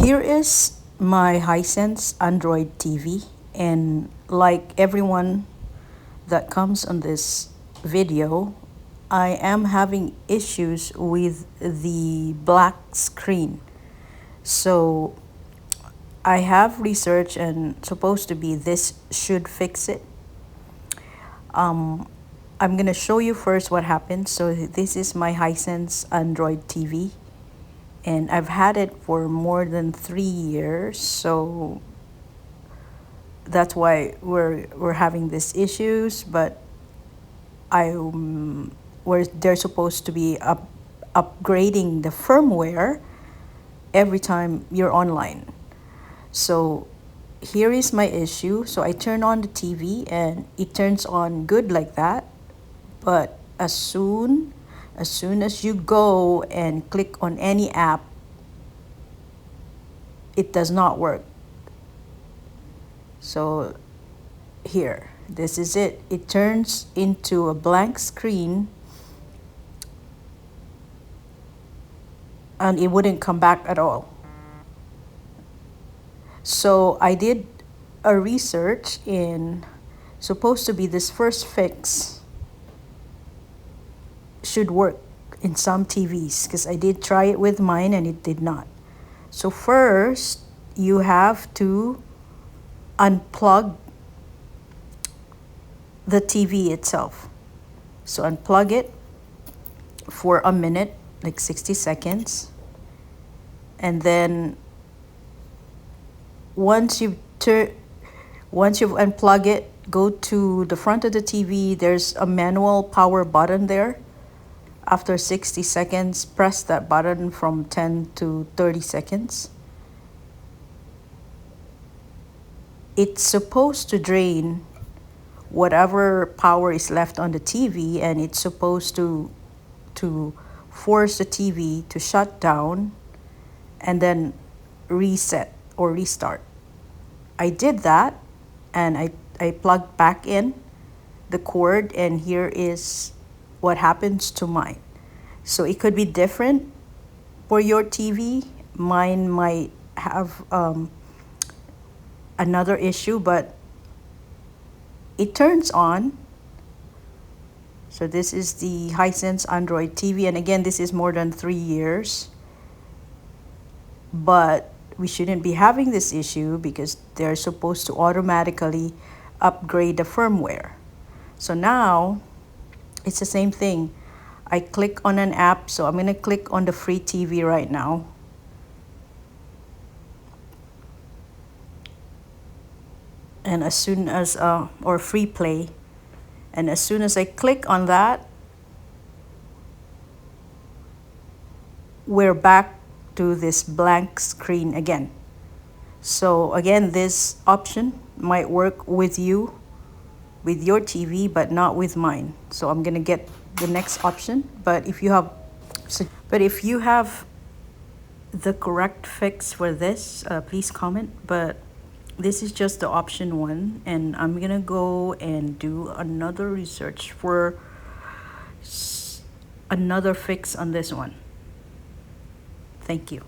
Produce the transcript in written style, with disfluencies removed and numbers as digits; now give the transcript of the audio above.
Here is my Hisense Android TV, and like everyone that comes on this video, I am having issues with the black screen. So I have researched, and supposed to be this should fix it. I'm gonna show you first what happened. So this is my Hisense Android TV, and I've had it for more than 3 years. So that's why we're having these issues. But I where they're supposed to be upgrading the firmware every time you're online. So here is my issue. So I turn on the TV and it turns on good like that. But as soon as you go and click on any app, it does not work. So here, this is it. It turns into a blank screen and it wouldn't come back at all. So I did a research in supposed to be this first fix should work in some TVs, because I did try it with mine and it did not. So first you have to unplug the TV itself. So unplug it for a minute, like 60 seconds. And then once you've unplugged it, go to the front of the TV. There's a manual power button there. After 60 seconds, press that button from 10 to 30 seconds. It's supposed to drain whatever power is left on the TV, and it's supposed to force the TV to shut down and then reset or restart. I did that, and I plugged back in the cord, and here is what happens to mine. So it could be different for your TV. Mine might have another issue, but it turns on. So this is the Hisense Android TV, and again, this is more than 3 years. But we shouldn't be having this issue because they're supposed to automatically upgrade the firmware. So now it's the same thing. I click on an app, so I'm gonna click on the free TV right now. And as soon as or free play, and as soon as I click on that, we're back to this blank screen again. So again, this option might work with you, with your TV, but not with mine. So I'm gonna get the next option. But if you have the correct fix for this, please comment. But this is just the option 1, and I'm gonna go and do another research for another fix on this one. Thank you.